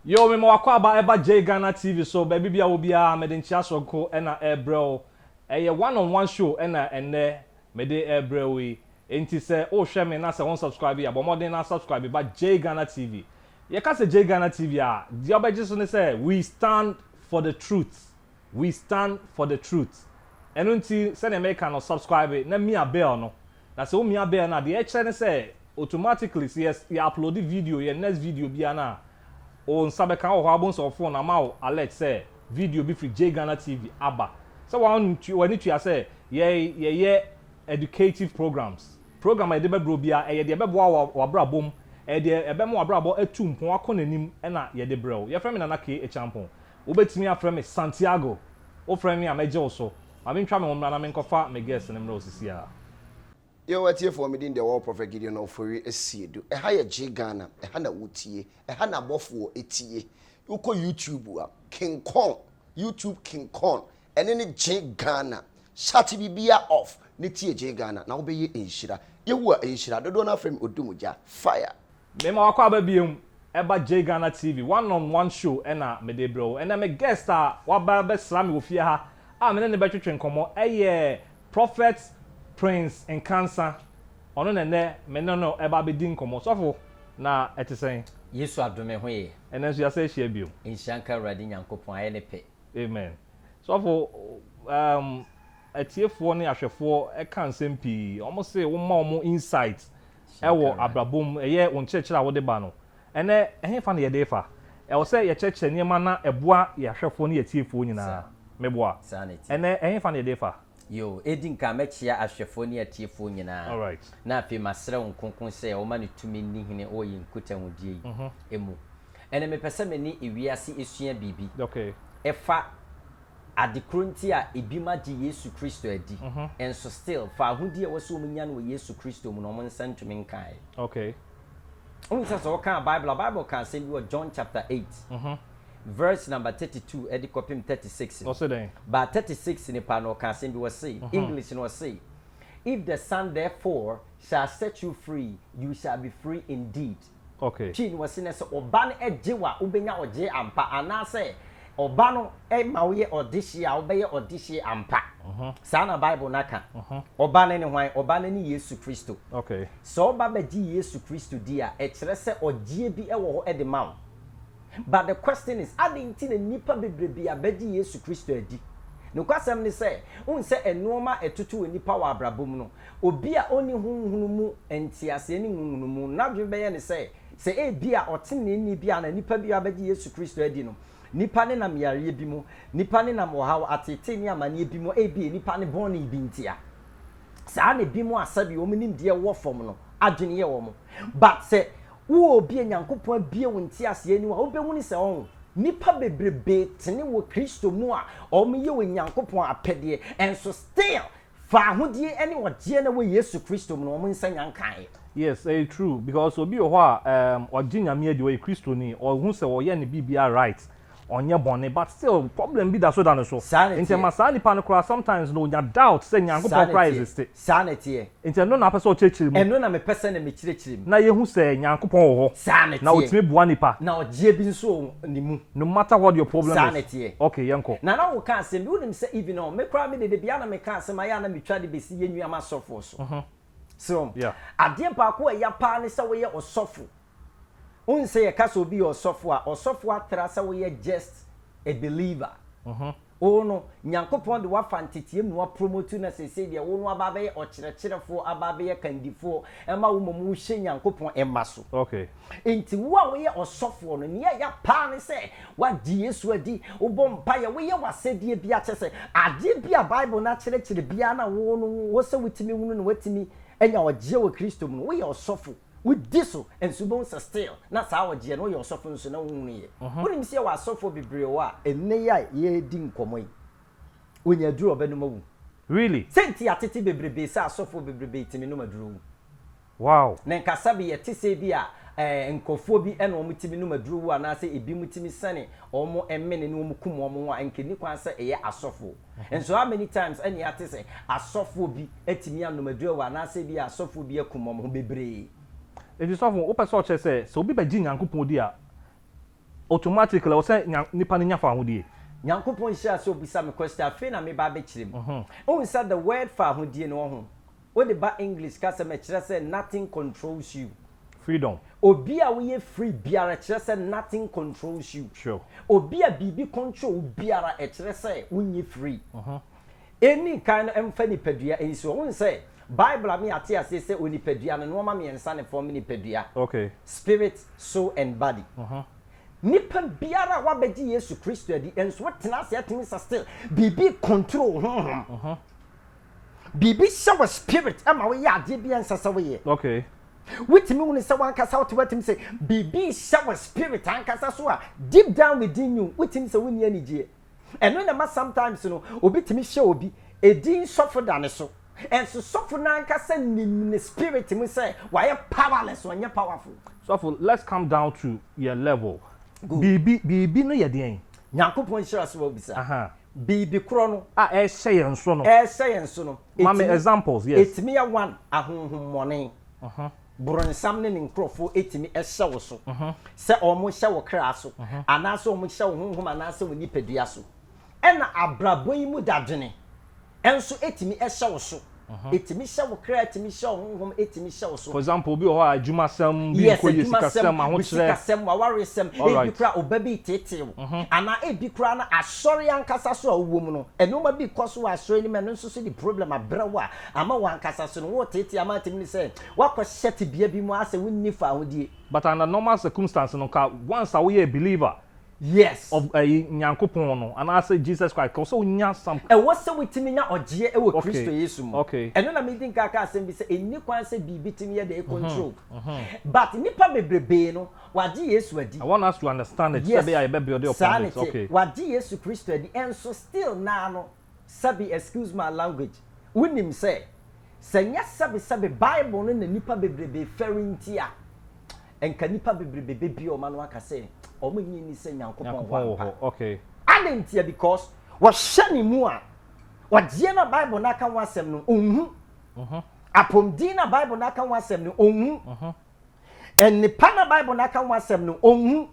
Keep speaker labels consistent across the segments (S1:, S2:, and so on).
S1: Yo, me wakwa ba eba J Ghana TV so baby bia obia me de nchia sonko na ebro. Eye one-on-one show na ene me de ebro we. Enti se o hwe me na se won subscribe ya, bo modern na subscribe ba J Ghana TV. Ye ka se J Ghana TV a, di obeji so ne say we stand for the truth. We stand for the truth. Eno nti se na make no subscribe na mi abel no. Na se o mi abel na de e kire ne say automatically yes, you upload the video, your next video bia na on sabe kan ho abon so phone na ma alert say video be free J Ghana TV aba so when you say ye educative programs program e de be bro bia e de be boa wa brabom e de e be mo brabo atu mpon akonanim e na ye de bro ye frame na na ke e champon obetimi aframe me Santiago o frame me ameje so ma me ntwa me won na me nkofa me guest ne mra osisi a
S2: Yo, what here for me in the war Prophet Gideon of for a seed. A higher J Ghana, a Hana Wutie, a Hana Bofo etie. You call YouTube King Kong, YouTube King Kong, and any J Ghana. Shati Bibia off, Nitia J Ghana, now be in Shira. You were in Shira, the donor from Udumuja. Fire.
S1: Mema wakwa baby eba J Ghana TV one-on-one show ena me de bro and I'm a guest wa ba be slam wo fie ha me ne be twetwe nkomo Prophet Prince in Cancer ono ne me no eba be din nkomo sofo na etesen
S3: Yesu adome hoye
S1: enenso ya say share bio
S3: inshanka radi nyankopon aye ne pe
S1: amen sofo atiefo ne ahwefo e kan sempi omo say wo ma omo insight ewo abrabom eye won chechira wo de ba no ene ehefa na ye de fa e wo say ye cheche niema na eboa ye ahwefo ne atiefo nyina meboa ene ehefa na ye de fa
S3: yo edin ka mechia ahwefo ne atiefo nyina
S1: all right
S3: na afi masre nkonkon say o ma ne tumi ni hene o yi nkutahudie emu ene me pese me ni ewiase esua bibi
S1: okay
S3: efa adekronti a ebima di Yesu Kristo adi enso still fa ahudie wo so munya no Yesu Kristo mu no mo nsantumi nkai
S1: okay
S3: so kan Bible can say we John chapter 8 verse number 32 edi copy 36
S1: also then
S3: but 36 in the can say we say English no say if the Son therefore shall set you free you shall be free indeed
S1: okay
S3: chin was in so oban ejewa ubenya oje ampa anase obano e mawe odihia obeye odihia ampa sana Bible naka obane ne hwan obane ne Yesu Kristo
S1: okay
S3: so oba beji Yesu Kristo dia e kire se ogie bi e wo ho e de ma but the question is adinti na nipa bebrebe abeji Yesu Kristo adi no kwasem ni say un se enoma etutu nipa wa abrabom no obi a oni hunhunu mu entiase ni hunhunu mu na dwebeye ni say se e bi a otene ni bi a na nipa bi abeji Yesu Kristo adi no nipa ne nam yare bi mu nipa ne nam ohaw atete ni amane bi mu e bi nipa ne boni bi ntia saa ne bi mu asabi o mnim de wo fom no adwene ye wo mo but se wo obi nyankopon abie wo ntiase ani wa wo behu ni se on nipa bebrebe tene wo Kristo mu a o me ye wo nyankopon apede enso still fa ahodie ene wogye na wo Yesu Kristo mu no mo nsanya nkan
S1: yes true because obi ho a oginyame adi wo Kristo ni o hu se wo ye ne bibia right onye bone but still problem be that so than so into masani panokra sometimes no nya doubt say nyankopon Christ is
S3: sanity
S1: into no na person chechiri mu
S3: eno na me person na me chirechiri mu
S1: na ye hu say nyankopon ho
S3: sanity
S1: na otime bua nipa
S3: na ogie bi nso ni mu
S1: no matter what your problem
S3: sanity
S1: is okay yenko
S3: na wo kan say me unim say even on me kra me de bia na me kan say ma ya na me twa de besi yenua ma sofo so
S1: yeah
S3: ade pa ko ya pa ne say we ye osofo unse ye kaso bi osofo atra say we just a believer oh no nyankopon de wa fantetie mu wa promote na say de wo no ababe ye okirekerefo ababe ye kandifo ema wo mu hye nyankopon emma so
S1: okay
S3: enti wo we ye osofo no ne ya pa ne say wa di Yesu adi wo bompa ye we ye wasedie bia kyese ade bia Bible na kirekire bia na wo no wo se witimi wunu no watimi enya ogye wo Kristo mu we ye osofo with this and subon still na sa wogye no your sofo nso na wonu ye woni se wa sofo bibre wa enne ya ye di nkomo yi onya duro be no mawu
S1: really
S3: senti atete bebrebe sa sofo bebrebe timi no maduro
S1: wow
S3: na nkasa bi ye te se bi a nkofo bi ene o mutimi no maduro wa na se ebi mutimi sane o mo emmene no mu kum o mo wa nkeni kwan se eye asofo and so how many times ene ate se asofo bi etimi an no maduro wa na se bi asofo bi akum o mo bebre.
S1: If you saw from open source say so be by nyankopon di a automatically o say nipa nya fa ahodie
S3: Nyankopon share so bisa me question afi na me ba be kirem o said the word for ahodie no ho what the ba English ka say me kire say nothing controls you
S1: freedom
S3: obi a we free biara kire say nothing controls you
S1: sure
S3: obi a bibi control biara e kire say wunye free any kind of emfa nipadua enso won say Bible ami ate ase say onipadua no no ma me ensa ne form nipadua
S1: okay
S3: spirit soul and body nipa biara wa beji Yesu Kristo adi enso wotena ase atimi sa still bibi control bibi show spirit ama we ya ade bia nsasa we ye
S1: okay
S3: witimi woni se wan kasa wotimi say bibi show spirit ankasa so a deep down within you witimi say woni anije eno na ma sometimes no obi timi show obi edin sofo da ne so enso sofo na ankasa ni spirit mi say why powerless or powerful
S1: so let's come down to your level bibi no ye den
S3: Nyankopon shira so obisa bibi kro no
S1: e hye yenso no mama examples yes
S3: etimi ya one ahonhom mone buronsam ne nkrofo etimi ehye wo so se omo hye wo kra so anaso omo hye wo honhom anaso wo nipadua so ena abrabo yi mu dadwene enso etimi ehye wo so etimi hye wo kra etimi hye wo honhom etimi hye wo so
S1: for example bi ho adwuma sam bi ko yesika sam ahokyere
S3: sam waware sam ebi kra obabi tete ana ebi kra na asori ankasa so awom no enoma bi koso asori ni me no so the problem abrewa ama wankasa so no wo tete ama timi say wakọ shete bia bi mu ase wonni fa ahodie
S1: but under normal circumstances no ka once a we a believer
S3: yes
S1: of Nyankopon no and I say Jesus Christ cause so nya some
S3: e wo se witimi nya ogie e wo Kristo Yesu mu
S1: okay
S3: eno na me din kaka asem bi se eni kwan se bibi timi ye dey control but nipa bebrebe no waje Yesu adi
S1: I want us to understand it sabi I be build upon it okay
S3: waje Yesu Kristo adi enso still na no sabi excuse my language wonim say senya sabi Bible no na nipa bebrebe ferintia enka nipa bebrebe bi o ma no aka say omo nyi ni se Nyankopon wa
S1: okay
S3: adentia because wa hye mu a wa die na Bible na kan wasem no onhu apomdi na Bible na kan wasem no onhu enipa na Bible na kan wasem no onhu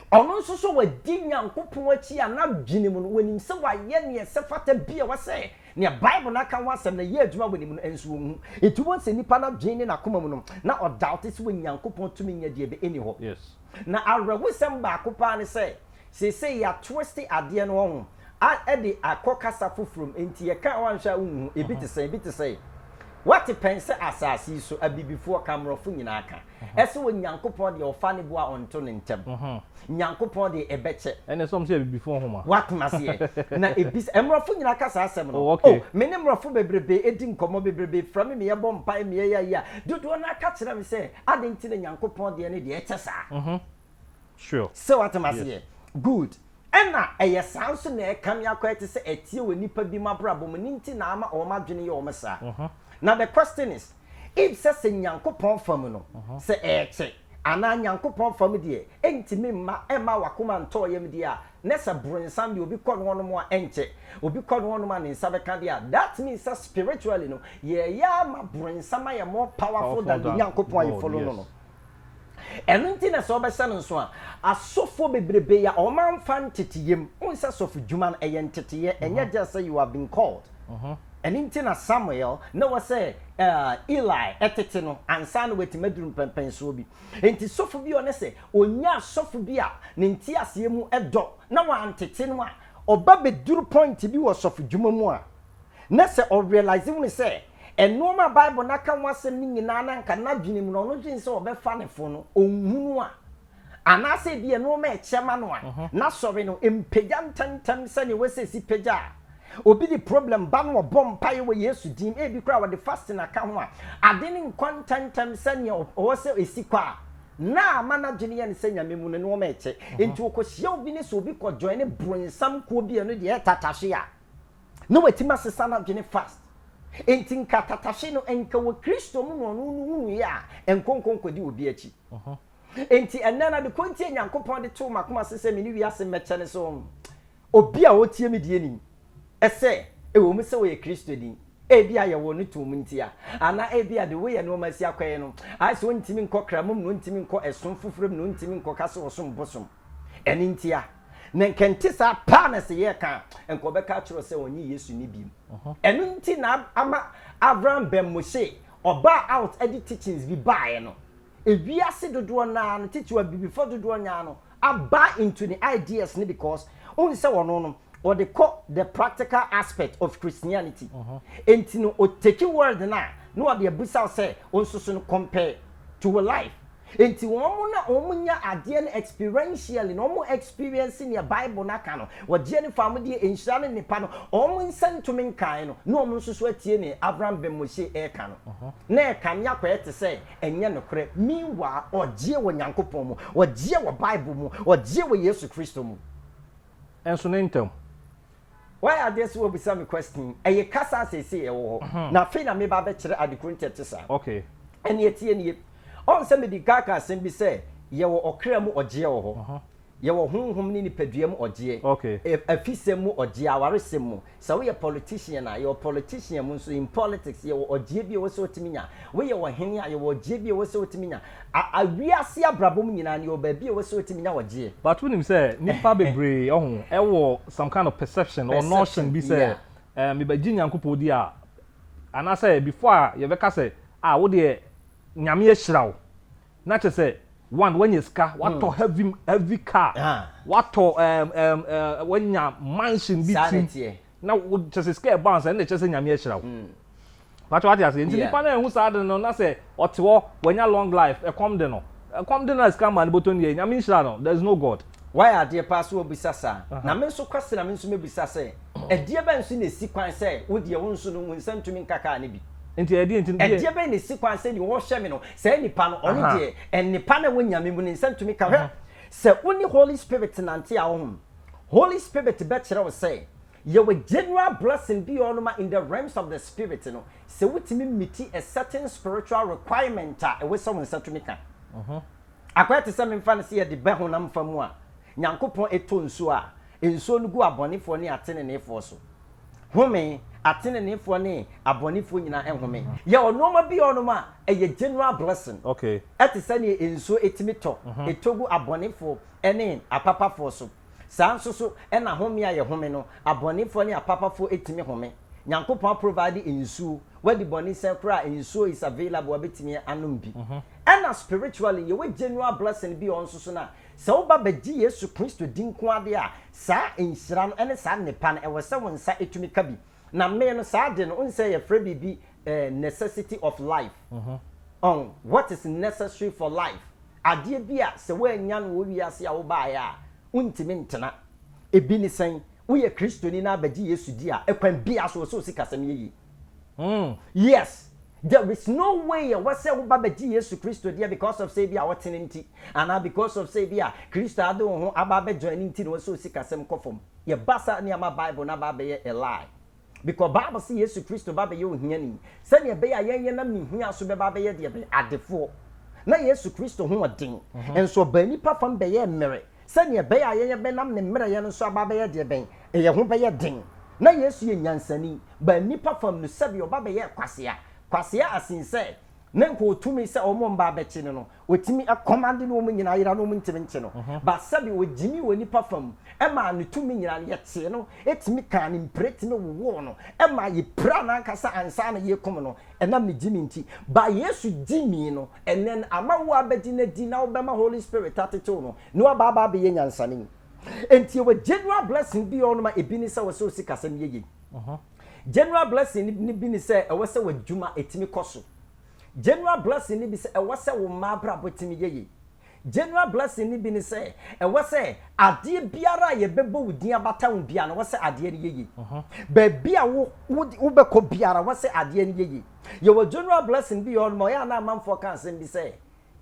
S3: ono nso so wa di Nyankopon achi a na dwene mu no wanim se wa ye ne se fata bia wa se ne Bible na kan wasem na ye adwuma wanim no enso onhu etumo se nipa na dwene na koma mu no na o doubt se wa Nyankopon tumi nya die be eni ho
S1: yes
S3: na awrawusem ba kopa ne say ya twist ade no ho a de akokasa fofrom enti ye kan wanhwa unhu ebi te say what pense asasi so abibifo kamrofo nyina aka ese wo Nyankopon de ofa ne bo a onto ne ntem Nyankopon de ebeche
S1: ene som say abibifo homa
S3: what mase na ebis emrofo nyina aka sa asem no me ne mrofo bebrebe edi nkomo bebrebe from me ye bom pai me ya dodo na aka kire me say adenti ne Nyankopon de ne de eche sa
S1: sure
S3: so what mase good ena eye sanso na e kam yakwete se etie woni pa bi mabrabo mo ninti na ama o madwene ye o mesa now the question is if says Nyankopon fam no say eche ana Nyankopon fam de entimi ma ema wakoma nto yem de a nessa brunsam de obi kọ no mo enche obi kọ no ma ne nsa beka de a that means that spiritually no ye ya ma brunsam ya more powerful than the Nyankopon you follow no enunti na so be se no so a asofo bebrebe ya o man fan tetiyem unsa sofu dwuma eye nteteye enye just say you have been called enunti na Samuel no was say Eli etete no ansa no wetimaduru pempen so bi enti sofu bi one say onya sofu bi a ne nti asemu edo na wa antete no a oba beduru point bi wo sofu dwuma mu a na say o realize when say enoma Bible na kan wasem ni nyina na nka na dwene mu no no dwen se obefa ne fo no onhunu a anase bi enoma echema no a na sori no empegya ntantam se ne wesesi pegya obi di problem ba no bom paye we Yesu dim e bi kra wa de fasting aka ho a ade ne nkwantantam se ne o se esikwa na mana dwene ye ne se nyame mu no no ma eche enti okohia obi ne so obi ko join ne brunsam ko bi no de tatashe a no wetima sesa na dwene fast enti nkatatashe no enka wo Kristo mu no no ya enkonkonkodi obi achi enti enana de kontie Nyankopon de to makoma sese me ni wiase meche ne so obi a otie me die nim ese ewo mu se wo ye Kristo din ebi a ye wo no to mu ntia ana ebi a de wo ye no masi akwaye no ai so ntimi nkọ kramum no ntimi nkọ esom fufurem no ntimi nkọ kase osom bosom enintia na nkente sa pa na se ye ka enko be ka chiro se onyi Yesu ni biem enunti na ama Abraham ben Moshe oba out edit teachings bi bae no ewiase dodo na no teach wa before dodo nya no aba into the ideas ni because only say wono no or they call the practical aspect of Christianity enti no o take word na no what the abusa say onso so no compare to a life enti womo na omunya ade na experientially no mo experience in your Bible na ka no wo je ne fam de enhyira ne nipa no omo nsentumi nkan no no omo nso so atie ne Abraham ben Moshe e ka no na e kan ya kwete say enye no kore meanwhile oje wo Nyankopon mu oje wo Bible mu oje wo Yesu Kristo mu
S1: enso ne ntem
S3: why are this will be some question e kasa say e wo na fe na me ba be kire adekunte tesa
S1: okay
S3: ene etie ne on se me di kaka sem bi se ye wo okra mu oje wo ho ye wo honhom ni nipadua mu oje
S1: okay
S3: afisem mu oje awaresem mu se we politician na ye politician mu so in politics ye wo oje bi wo se otiminya we ye wo hene ye wo oje bi wo se otiminya awiase abrabom nyina ne oba bi wo se otiminya oje
S1: but when him say nipa bebre ohun e wo some kind of perception or notion bi say me ba Nyankopon di a ana say before ye be ka say wo de nyame ehirawo na che say one when you ska what to heavy car what to when ya mansion bi na wo che say scare bounce and che say nyame ehirawo but what you say nipa na hu sa de no na say otewo when ya long life e come de no na ska man boton ye nyame ehirawo no there is no god
S3: why are there pass wo bisasa na me so kwase na me so me bisasa e die ba nso na si kwan say wo de wo nso no nsantumi nkaka na bi
S1: enti edi
S3: die ba na si kwan say ni wo hwe me no say nipa no ono de nipa na wo nyame mu ni nsantumi ka hwe say oni Holy Spirit na nte a wo Holy Spirit be kire wo say you will general blessing be onuma in the realms of the spirit no say wutimi meet a certain spiritual requirement a we so nsantumi ka akwete say me mfa na say de be ho na mfa mu a Nyankopon eto nsu a enso no gu abonefo ne atenenefo so home atenenefo ne abonefo nyina ehome ye onoma bi onoma eye general blessing
S1: okay
S3: ati sane enso etimi to etogu abonefo ene apapafo so sanso so ena home a ye home no abonefo ne apapafo etimi home Nyankopon provide ensu wadi boni se kra ensu is available abetimi anum bi ena spiritually ye we general blessing bi onso so na se wo ba beji Yesu Kristo dinko ade a sa enhyira no ene sa nepa no e wo se wonsa etumi ka bi na me no sa de no unse ye frɛ bibi necessity of life on what is necessary for life ade bi a se wo anya no wo wiase a wo ba ya untimi ntena ebi ni sen wo ye Kristoni na beji Yesu di a ekwan bi aso so sikasam yeyi yes. There is no way what say we babaji Yesu Kristo dia because of say bia wotenenti and because of say bia Kristo ade ho ababe joining ti no so sikasem kofom ye basa ne ama Bible na babe ye a lie because Bible say Yesu Kristo babe ye ohia ni se ne be ya yen na mihia so be babe ye de be adefo na Yesu Kristo ho odin enso bani pa fam be ye mmere se ne be ya yen be nam ne mmere ye no so ababe ye de ben ye ho be ye din na Yesu ye nyansani bani pa fam no sabe obabe ye kwasea kwasea asinse nenko tumi se omo mba bechi no otimi akomande no omo nyina yira no omo ntimi nche no ba sabi ogimi woni pafam e ma no tumi nyina ye tie no etimi kan impreti no wo no e ma ye pra na kasa ansa na ye kom no e na me jimi nti ba Yesu jimi no enen amawo abedi na di na obema Holy Spirit ateto no no aba be ye nyansane enti we general blessing bi ono ma ebini se wo so sikasam yeye general blessing ni bi ni say e wose wadwuma etimi koso general blessing ni bi say e wose wo ma bra botimi yeye general blessing ni bi ni say e wose ade biara ye bebo wudin abata wo bia na wose ade ni yeye ba bia wo beko biara wose ade ni yeye ye wo general blessing bi on mo ya na manfo kan sem bi say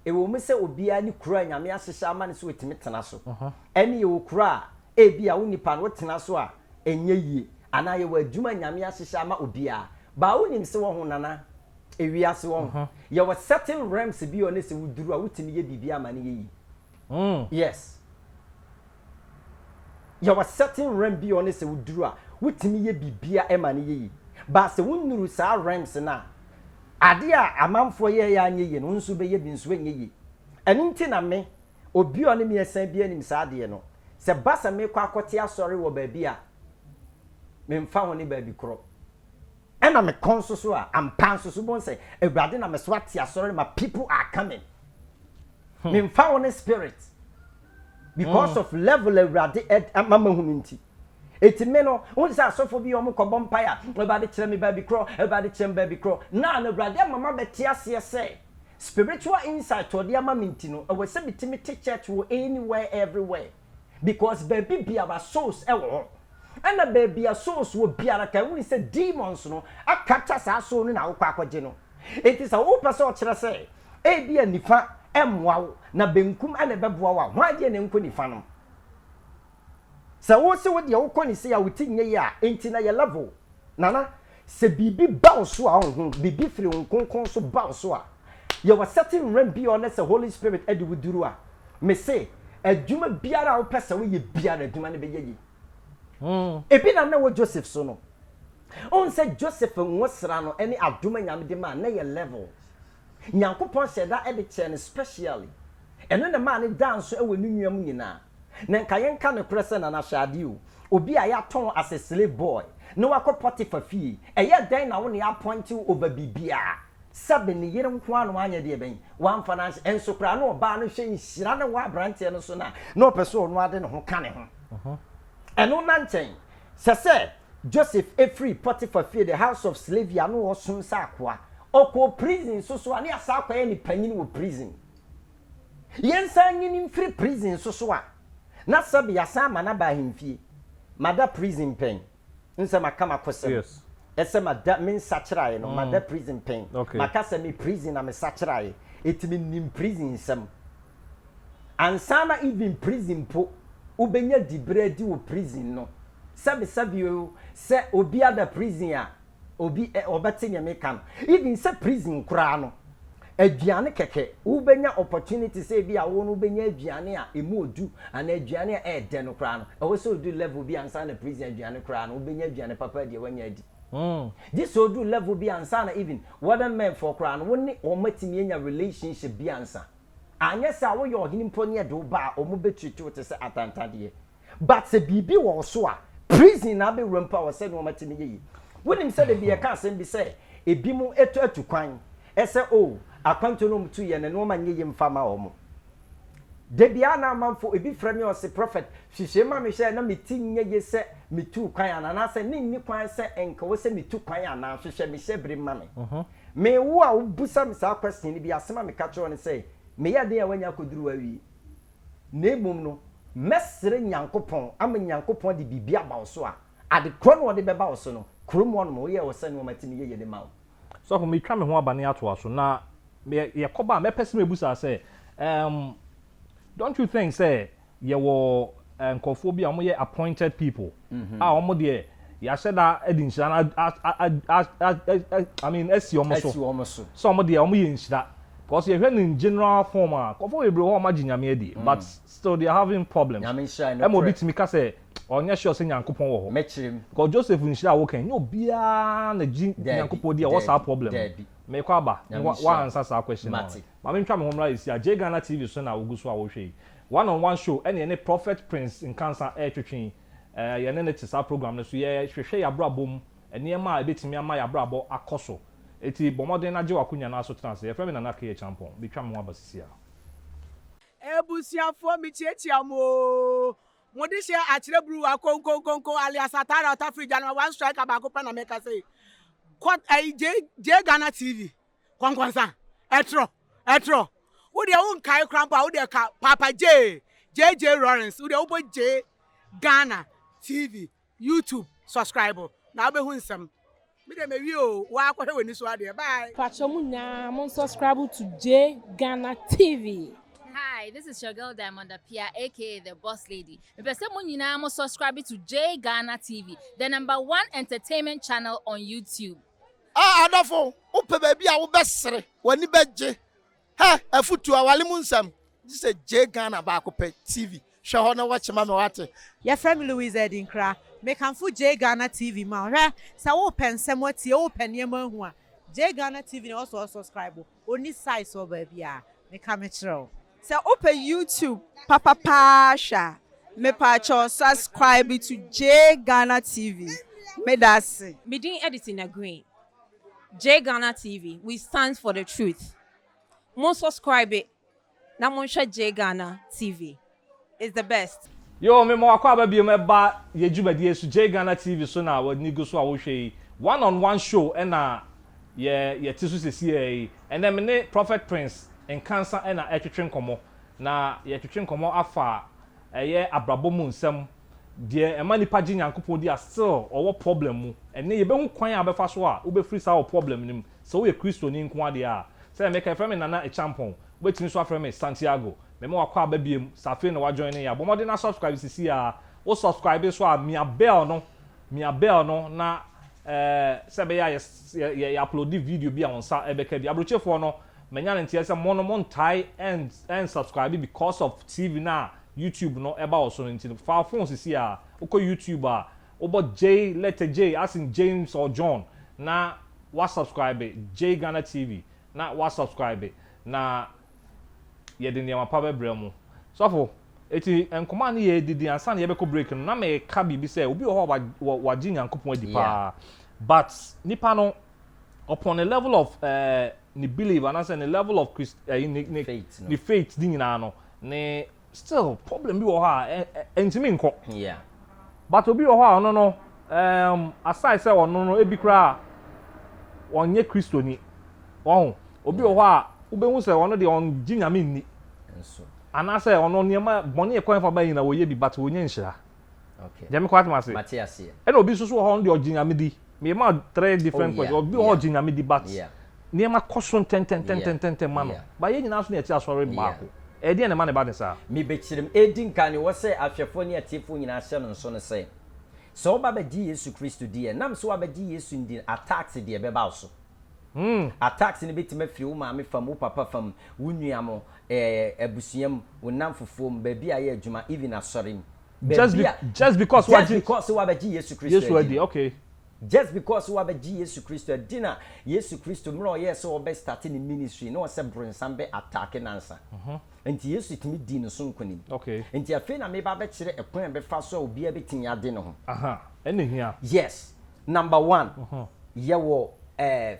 S3: e wo me say obia ni kura nyame ahyehya ama ne so wetimi tena so ene ye wo kura e bia wo nipa no tena so a enye yie ana ye wadwuma nyame ahyehya ama obia ba wonim se wo ho nana ewiase wo ye were certain realms bi on se wuduru a wutimi ye bibia ama ne yeyi yes ye were certain realm bi on se wuduru a wutimi ye bibia ema ne yeyi ba se wonnuru sa realms na ade a amanfo ye ya anye ye no nso be ye bi nso enye ye eni nti na me obi on me esan bi anim sa ade no se basa me kwa akote asori wo baabi a me mfa ho ne baabi kro ena me konso a ampan so bon say Ewurade na me so ate asori my people are coming me mfa ho ne spirit because of level Ewurade mama hunu nti etime no won say asofo bi o ko bompire Ewurade kire me baabi kro Ewurade kire me baabi kro na Ewurade mama beti ase say spiritual insight or the amamintino, I was sent to church to anywhere, everywhere. Because baby be our souls, and a baby a souls will be like I only said demons, no, I catch us our soul in our quackageno. It is a open sort of say, A be a nifa, wow, na benkum and a babuawa, why the name Kunifano? So also what the old Connie say, I would think ya, ain't in a level. Nana, se bibi bounce, bibi free on conso bounce. You were certain realm beyond the Holy Spirit Eddie would do. Me say, a Juma biara or pass away ye biara Juma be ye. A bit I know Joseph sono. On said Joseph and what's rano any abdomen yam demand nay a level. Nyankopon said that editor especially. And then the man it dance so we knew you na. Nan kayen can a person and I shall you. Obi a ton as a slave boy. No I could potty for fee. A year then I only appoint you over Bibia. Sabini yerim kwano anya de ben one finance enso kra no ba no hwe nhira ne wa branche no so na no person no ade ne ho kane ho eno nanchen se Joseph Efree Potiphar fear the house of slavery no osun sa akoa oko prison so ani asa akoa ni panyin wo prison yensa nyini free prison so a na sabi yasa ma na ba himfie mada prison pen nsa makama kosem
S1: yes.
S3: Ese mada min sachrai no mada prison pen makasa me prison na me sachrai it mean nim prison sem ansana even prison po ubenya dibredi wo prison no sabi o se obi ada prison a obi obetenya me kan even se prison kura no aduane keke ubenya opportunity say bi a wo no ubenya aduane a emu odu ana aduane a ede no kura no e wo se odu level bi ansana prison aduane kura no ubenya aduane papa de wanya adi this so do level be answer even what men for crown woni o matimi enya relationship be answer anya sa wo yo hini mponi do ba o mo betwitwi te se atantade but se bibi wo so a prison na be rampa wo se no matimi yi wonim se de be ka asem bi se ebi mu etu kwan ese o akwanto no mtu ye ne no manye yi mfama wo mo de bia na manfo ebi frame o se prophet hwehwe ma me hwe na metinye ye se mitu kwan ana na se ni kwan se enka wo se mitu kwan ana hwehwe me hwe bere ma me me wo a obusa me sa question ni bi asema me ka cho ne se me ya de ya wanya koduru awi na emum no mesre nyankopon am nyankopon de bibia ba so a ade kro no de beba wo so no krom wo no mo ye wo se no matini ye de ma
S1: so for me twa me ho abane ato aso na ye koba me person ebusa se don't you think say ye wo nkofobia mo ye appointed people omo de ya said that edinshira I mean esi omo so omo de omo ye nshira because you hear in general form nkofo ebre ho ma ginyame edi but still they are having problems emo bitimi ka say onye sure say nyankopon wo ho
S3: mechirim
S1: because Joseph nshira wo kan no bia na nyankopon de what's our problem me kwa ba wa answer sa question ma me ntwa me homra isi a Ghana TV so na oguso a wo hwe one-on-one show any Prophet Prince in cancer twetwen ye ne tisa program no so ye hwehwe ya brabom ene ma ebetimi ama ya brabo akoso eti bomoden na je wakunya na so trans ye frame na na ke champion bitwa me abasisia
S4: ebusiafo mi chiechia mo modishe akire bru akonkonkonko alias atara ota free jana one strike abako pa na make say quad J Ghana TV kwankwansa etro wo de won kai krampa wo de ka Papa JJ Lawrence wo de wo J Ghana TV YouTube subscribe na be hu nsem me de me wi o wa akwere wani so ade bye
S5: pachomu nya mon subscribe to J Ghana TV.
S6: Hi, this is your girl Diamond Apia, aka the Boss Lady. I'm subscribe to J Ghana TV, the #1 entertainment channel on YouTube.
S7: Adofo, upe baby a wo besere, wani beje. Ha, afutu awale mu nsam. This is J Ghana ba ko pe TV. Hwe ho na watch ma me wate.
S8: Your family Louise Edinkra, make am fu J Ghana TV ma. Hwe, sa wo pensem watie, wo peniema hu a. J Ghana TV also subscribe. Oni size o baby a. Make am chiro.
S9: So open YouTube, Papa Pasha.
S4: Me pacho subscribe to J Ghana TV. Me that's
S9: Me doing editing agree. J Ghana TV, we stand for the truth. Mo subscribe it. Na mo share J Ghana TV. It's the best.
S1: Yo, me mo akwa ba bi me ba ye djumadi su J Ghana TV so na wani go so a wo hwe one-on-one show na ye tisu sesi e and then me Prophet Prince en cancer na etwetwe nkomo na ye twetwe nkomo afa eye abrabo mu nsem de e mani pa Nyankopon dia still owo problem mu ene ye be hu kwan abefa so a wo be free sa problem nim so we Kristo ni nko ade a say me ka frame nana e champon we timi so aframe Santiago me mo akwa ba biem safe na wa join ya bomode na subscribe sisi a wo subscribe so a mia bell no na sebe ya upload video bi a onsa ebeka bi abrochefo no menya ntia se mon tie and subscribe because of TV na YouTube no eba also nti fa phone sisi a uko YouTube a obo J letter J as in James or John na wa subscribe J Ghana TV na wa subscribe na ye de niam pa bebre mu so for eti enkoma na ye didi ansa na ye beko break no na me ka bibi se obi ho wa gi Nyankopon adi pa but nipa no upon a level of ni believe and as a level of faith din na no ne still problem bi wo ha entimi nko but obi wo ha no aside say ono no ebi kra onye Kristo ni obi wo ha ubehu say ono de on gi nyame ni enso ana say ono niema boni e kwan fa ba yin na wo ye bi but wonye nhira okay jame kwat mase Matias e na obi susu ho de ogi nyame di me ma 3 different points obi ho ogi nyame di but niema koso 10 mano ba ye nyina so na e ti asore baako e de na ma ne ba de sa
S3: me bekirem edin kan wo say afyefo ne atifo nyina hye no nso ne say so ba ba di Yesu Kristo di nam so ba di Yesu ndi attacks de be ba so attacks ni betima firi wo maame fam wo papa fam wo nuamo abusuam wo nam fofom ba bia ye adwuma even asorem
S1: just because
S3: wa ba di Yesu Kristo
S1: Yesu adi okay
S3: just because wa ba di Yesu Kristo dina Yesu Kristo mro ye so obe starting the ministry no se bronsam be attack nansa enti Yesu timi di no so nkonim
S1: okay
S3: enti afi na me ba be kire ekwan be fa so obi a betin ade no ho
S1: ene hia
S3: yes number 1 ye wo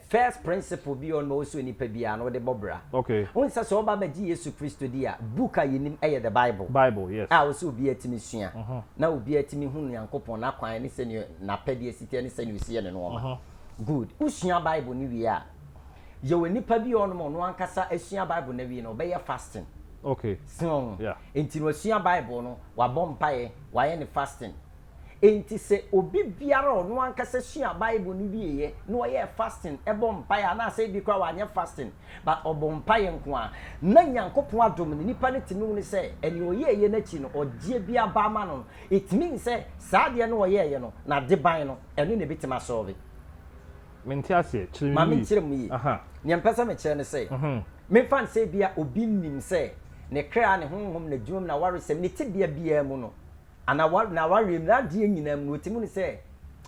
S3: first principle bi on mo so ni pa bia no de bobra
S1: okay
S3: won say so ba ba di Yesu Kristo dia book a yenim the
S1: Bible yes
S3: a wo so obi atimi sua na obi atimi hu Nyankopon na kwan ni se ni na pede asite ni se ni usie ne no good usua Bible ni wi a ye woni pa bi on mo no ankasa asua Bible na wi no be ye fasting
S1: okay
S3: so
S1: yeah
S3: enti no asua Bible no wa bompae wa ye ni fasting enti se obi biara ono ankasa sua Bible ni wieye no ye fasting ebompae ana se bi kwa wanye fasting but obompae nko a na Nyankopon adom ni nipa ne timi ni se eni oyeye na chi no ogie bia ba ma no it means say saade no oyeye no na de ban no eno ne bitima solve
S1: mentiase chiri
S3: ma mentire mu yi ne mpesa me kire ne se me fan se bia obi nim se ne kra ne honhom na dwom na waresem ne tibia bia mu no ana na warem na die nyina mu otimu ni se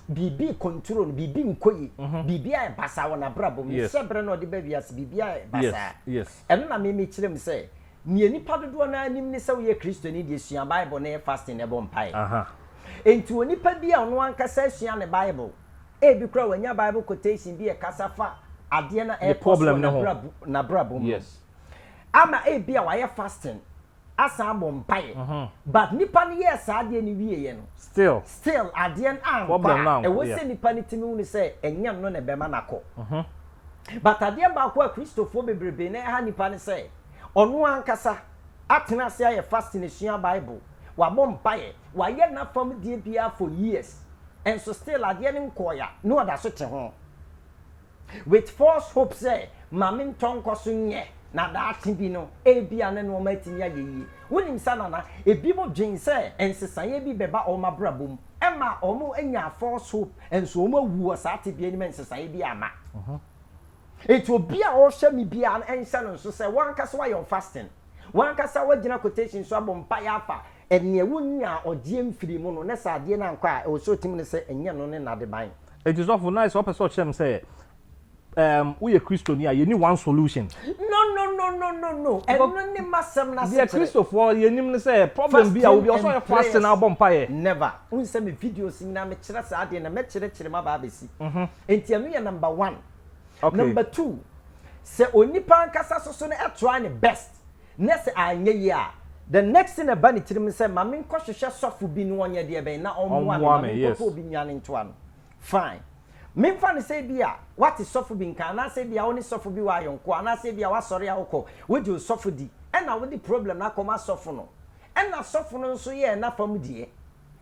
S3: bibi control bibi nkoyi bibi a basa wona brabo mi sebre no de ba bias bibi a basa
S1: yes
S3: eno na me kirem se nie nipa dodo na anim ni se wo ye Kristo ni de sua Bible na fasting na bompai enti oni pa bia ono ankasa sua ne Bible e bi kra wanya Bible quotation bi e kasafa ade na e
S1: problem
S3: na brabo
S1: yes
S3: ama e bia wa ye fasting asa bompai but nipa ni yes ade ni wieye no still ade an
S1: problem
S3: e wo se nipa ni timi uni se enyam no na be ma nako but ade ba kwa Christopher bebrebe na ha nipa ni se onu ankasa atena se aye fasting sua Bible wa bompai wa ye na fam die bia for years and so still ade ni nkoya no oda so te ho with false hope say mamin tonkoso nye na daati bi no ebia ne no matini ayeyi wonim sana na ebi mo dwen se ensesan bi beba o mabrabom ema o mo anya false hope enso o ma wu asate bi anim ensesan bi ama eto bia o hwe mi bia na ensa no so se wankasa wa your fasting wankasa wa gina quotation so abompa ya afa enne wunya odie mfiri mu no ne sa ade na nkwa o so tim ne se enya no ne na de ban
S1: it is awful nice what person chem say we are Christian here you need one solution
S3: ɛno ne masɛm na
S1: the Christopher yenim ne say problem bi a obi also fast na bom paye
S3: never unsɛ me videos nyina me kyerɛ saa de na me kyerɛ ma ba besi enti ɛno yɛ number 1 number 2 sɛ onipa nkasa so no try ne best na sɛ anya yi a the next thing about it trim say ma me nkɔhwehwɛ sɔfo bi no onye de bɛn na ɔmoa me nkɔfo obi nyane ntoa no fine me mfa ne say bi a what is sɔfo bi nka na say bi a woni sɔfo bi wa ayonko na say bi a wasɔre a wokɔ wodu sɔfo di ɛna wodi problem na kɔma sɔfo no ɛna sɔfo no nso yɛ na fam die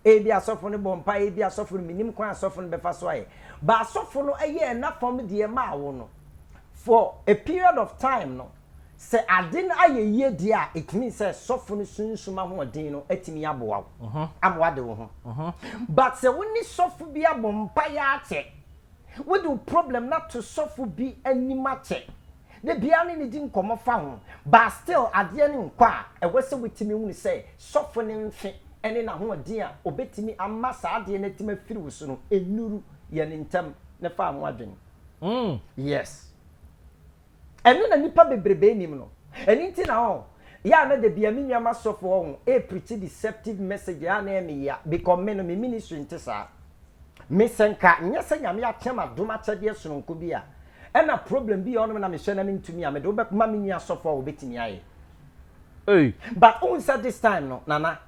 S3: e bi asɔfo no bompa e bi asɔfo no minim kwan asɔfo no befa so aye ba asɔfo no ɛyɛ na fam die ma wo no for a period of time no se ade na aye yie die a it means say sɔfo no sunsuma ho odin no atimi aboa wo amwa de wo ho but se woni sɔfo bi abompa ya ache with the problem not to suffer be any matter. The biani ni din komo fa ho but still ade ne nkwa e wese wetimi hu say suffer ne mfe ene na ho ade a obetimi amma sa ade na tima firi wo so no enuru ye ne ntam ne fa ho adwen yes eno na nipa bebrebe nim no eni nti na ho ya na de bia mi nyama suffer ho e preach deceptive message ya na me ya because me no me ministry ntisa me senka nyese nyame atema doma chede sononko bi a ena problem bi ono na me hwe na me ntumi a me do be ma me nya sofo wo betimi aye but on said this time no nana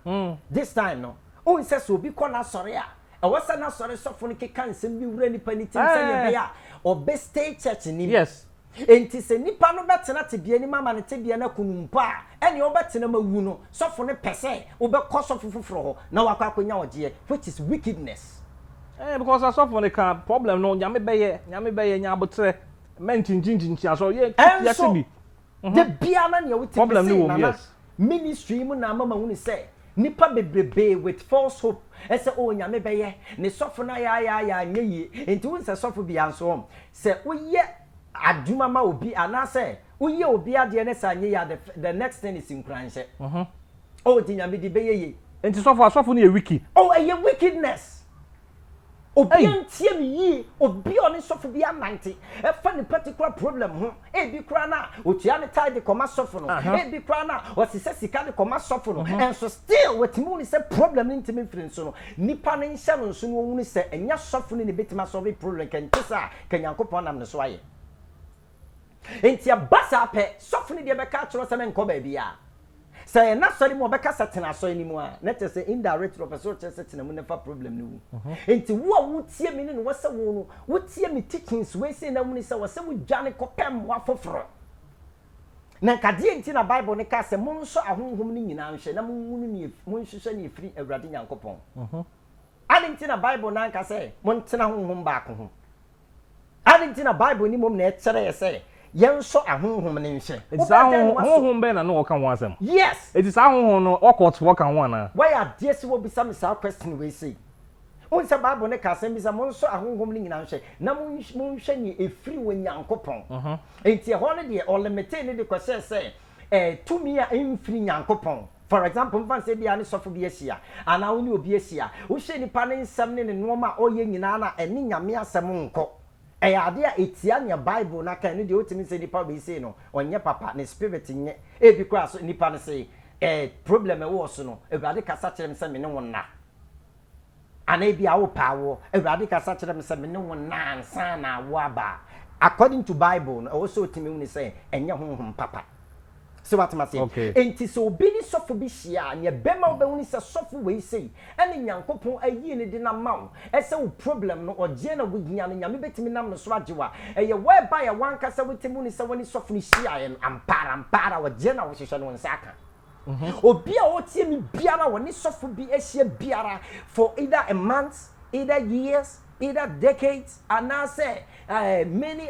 S3: this time no on said so bi kona sore a e wasa na sore sofo no keka nsem bi wura nipa ni tim se ne be a obe stay church ni
S1: yes
S3: enti se nipa no betena te bia ni mama ne te bia na kunumpa ene obetena mawu no sofo no pese obe kɔ sofo foforo ho na wakwa akonya oje which is wickedness.
S1: Because I suffer the problem no nyame beye nyabotre mentintintinti aso ye
S3: be the biana ne we
S1: problem no yes
S3: ministry mu na mama hu say nipa bebrebe with false hope ese o nyame beye ne sofo na ya nyeyi enti won se sofo bi anso se uye aduma ma obi ana se uye obi ade ne sa nyeyi the next thing is in cranche o ti nyame di beye ye
S1: enti sofo na ye wiki
S3: oh a wickedness obi antie me yi obi oni sofo bi amante e fa ni particular problem ho e bi kura na otua ne tie de koma sofo no e bi kura na o se sika de koma sofo no and so still wetimu ni say problem ntimi free so no nipa ne nhya no so no wonu say enya sofo ni betima solve problem kan tisa kan yankopon nam ne so aye entia basa pe sofo ni de be ka chiro se men ko ba bia say na sorry mo beka setena so ani mu a na te say indirect professor che setena mu nefa problem ni wu enti wo a wotie me ni no wose wo no wotie me teachings we say na mu ni say wose wo dwane kopem wa foforo na kade enti na bible ne ka say mo nso ahonhom ni nyina nhwe na mo wunu ni mo nhwehwe ni free awurade nyankopon enti na bible na ka say mo ntena honhom ba ko ho enti na bible ni mom na e kere say yenso ahonhom ne nhwe
S1: it's ahonhom be na no kan ho asem
S3: yes
S1: it is ahonhom no okot wo kan ho na
S3: why are this wo bisa me sa question we say on sa bible ne ka asem bisa monso ahonhom ne nyina nhwe na monhwe ni efiri wo nyankopon enti ho ne de olimite ne de kwese say tumi a emfiri nyankopon for example mfa say bia ne sofo bi asia ana wo ni obi asia wo hwe nipa ne nsem ne noma oye nyina na eni nyame asem nko ade a etia ne bible na kan ne de otimi se nipa be say no onye papa ne spirit nye e bi kra so nipa ne say problem e wo so no ewade kasa kyerem se me ne wonna ana bi a wo pa wo ewade kasa kyerem se me ne wonna ansa na wo aba according to bible no also otimi hu ne say enye honhom papa so what must say enti so obi ni sofo bi hia ne bema obehuni se sofo we say ene nyankopon ayi ne de na mawo ese wo problem no oje na wuhia no nyame betimi nam no so ajewa eye whereby ya wanka se wetemu ni se woni sofo ni hia ye ampara oje na wo hwehwe no nsaka obi a otie mi biara woni sofo bi ahia biara for either a month either years either decades and now say many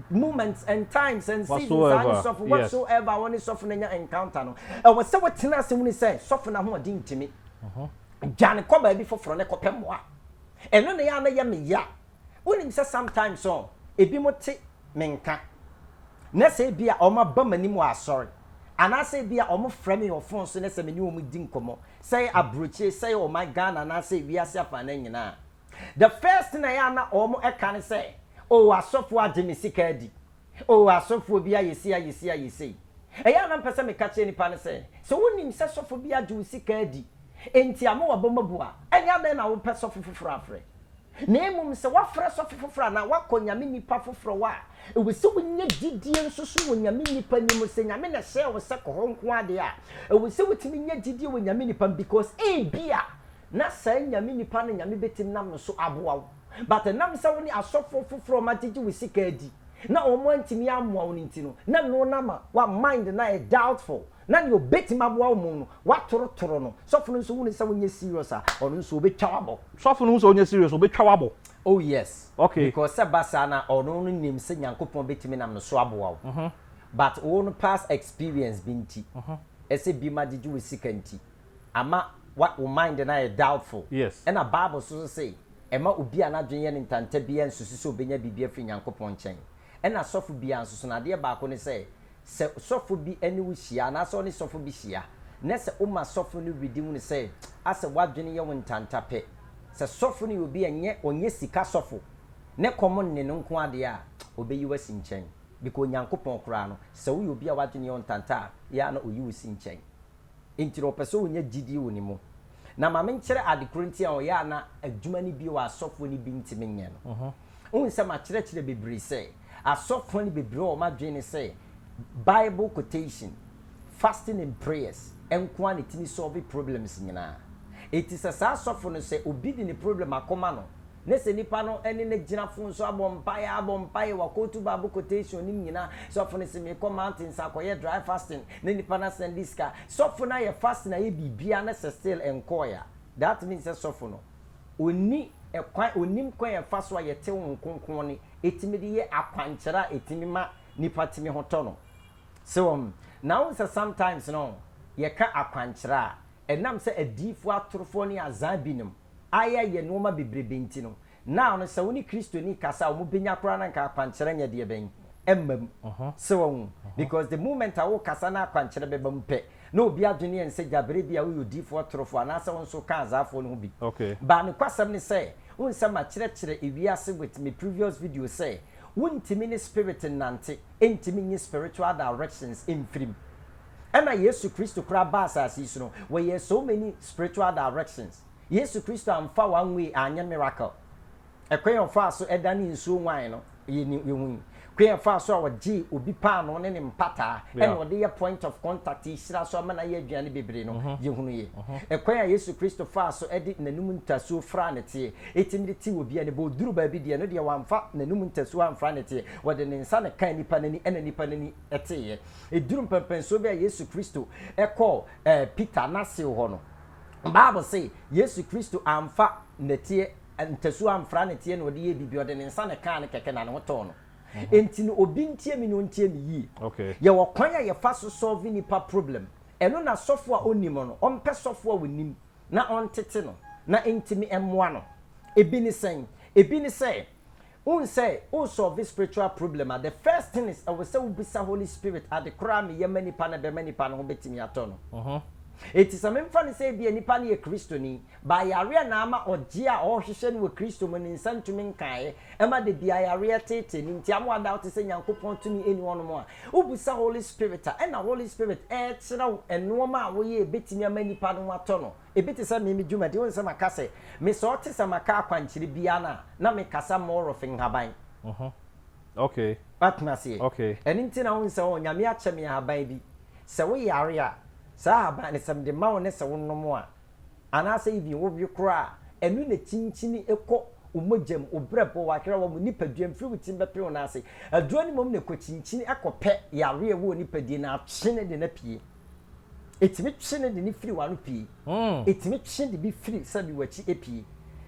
S3: moments and times and seasons and so whatsoever when is soften in your encounter no was so what tina se when say soften na ho din timi jan ko ba bi foforo ne kopem wa eno ne ya na ya me ya woni say sometimes so ebi mo te menka na say bia o ma ba mani mu asori ana say bia o mo frame your phone so na say mani o mu din komo say abroche say oh my Ghana na say wi ase afa na nyina. The first thing I am omo e kan say oh asofo agemi sika di oh asofo bi ayesi eya na mpese me kache nipa ne se so wonim se sofo bi age wo sika adi enti ama wabamabu a enya den na wo pe sofo foforo afre na emum se wafre sofo foforo na wakonyame nipa foforo wa e wo se wonya gidie nsoso wonyame nipa nim se nyame na hye wo se ko honko ade a e wo se wotimi nya gidie wonyame nipa because bia na sa nyame nipa na nyame betim nam no so aboa but nam se woni asofo foforo ma gigi wo sika adi na omo ntimi amwa woni ntino na no nama wa mind na e doubtful na ni obetima aboa omo no wa torotoro no sofo no so woni se wonye serious a ono nso obetwawabo
S1: sofo no so wonye serious obetwawabo
S3: oh yes
S1: okay
S3: because sebasa na ono no nim se nyankopon betimi nam no so aboa but on past experience binti ese bi ma gigi wo sika nti ama what o mind na e doubtful
S1: yes
S3: and a bible so say ema obi anadwen ye ntanta bia nsusu so obenya bibia fi nyankopon nchen ena sofo bia nsusu na de baako ne se sofo bi eni wo hia na so ne sofo bi hia na se o ma sofo no redeem ne se ase wadwene ye wo ntanta pe se sofo ne obi enye onye sika sofo ne komo ne no nko ade a obeyi wasi nchen because nyankopon kura no se wo obi a wadwene ye wo ntanta ya na oyi wasi nchen intiro peso onye gidi wo ni mo na ma me nkyere adekronti a o ya na adwuma ni bi wa asofo ni bi ntime nye no unse ma kyerɛ bebre sɛ asofo ni bebre o ma dwene sɛ bible quotation fasting and prayers enko an timi solve problems nyina it is a asofo no sɛ obi di ni problem akoma no ne se nipa no ene ne gina fun so abompaye wa kotu bible quotation ni nyina sofo ne se me come mountains akoye dry fasting ne nipa na send diska sofo na ye fasting na ye bibia na se still enkoya that means sofo no oni ekwan onim kwan ye faso a ye te won konkon ni etimi de ye akwankyera etimi ma nipa timi hoto no so now sometimes no ye ka akwankyera enam se adifo atorofo ni azabinum aya ye no ma bebrebe nti no now no se woni kristo ni kasa o mo benya kora na nka akwankyera nya de ben emmam so because the moment I walk kasa na akwankyera beba mpe no obi adwene en se jabere bia wo yodifo atorofo ana se won so ka azafo no bi
S1: okay
S3: ba ne kwasam ne se won se ma kyerɛ ewiase with me previous video say wontimi ne spirit nante entimi nye spiritual directions in film ana yesu kristo kura ba asase so no we so many spiritual directions yesu kristo amfa one way anya miracle ekwen ofa so edani nsuo wan no ye kwen ofa so a wagi obi pa no ne mpata and wo dey point of contact isira so ama na ye aduane bebre no ye hunu ye ekwen a yesu kristo fa so edi nanum ntasuo fra ne te etimi ti obi ane bo duru ba bi de no de wamfa nanum ntasuo amfra ne te wo de ne nsa ne kan nipa nani ena nipa nani eteye eduru pempenso bi a yesu kristo ekọ peter na se ho no Bible say Yesu Kristo amfa netie ntesu amfra netie no de ye bibio de nsa ne kan ne keke na ne hoto no enti no obi ntie mi no ntie mi yi
S1: okay
S3: ye wo kwan ya ye fa so solve ni pa problem eno na sofo a onimo no ompe sofo a wonim na ontete no na entimi emmoa no ebi ni say un say o solve spiritual problem the first thing is I will say ubisa Holy Spirit at the kra me ye mani pa na be mani pa no betimi ato no it is a memfan say be nipa na ye Kristo ni ba yare na ama oje a ohwehwe no Kristo mo ni nsantumi nkae ema de bia yare tete ni ntiamo ada o say Nyankopon tumi eni wono mo a ubusa Holy Spirit and Holy Spirit kyerɛ eno ma wo ye betimi ama nipa no ato no ebiti say me dwuma de won say makase me so te say maka akwankyere bia na me kasa more of haban
S1: okay
S3: atmasi
S1: okay
S3: eni ntina won say onyame akyɛ me haban bi sɛ wo yare a sa ba ne sam de ma won se wonnom a ana se ibi wo bi kra enu na chinchini ekọ umojam obrebo wa kra wo nipadua mfiri wutim bepe won ase aduo ni mom na ekọ chinchini ekọpɛ yare ewo nipadie na atwene de na pie etimi twene de ni firi wano pie etimi twene de bi firi sabi wachi epie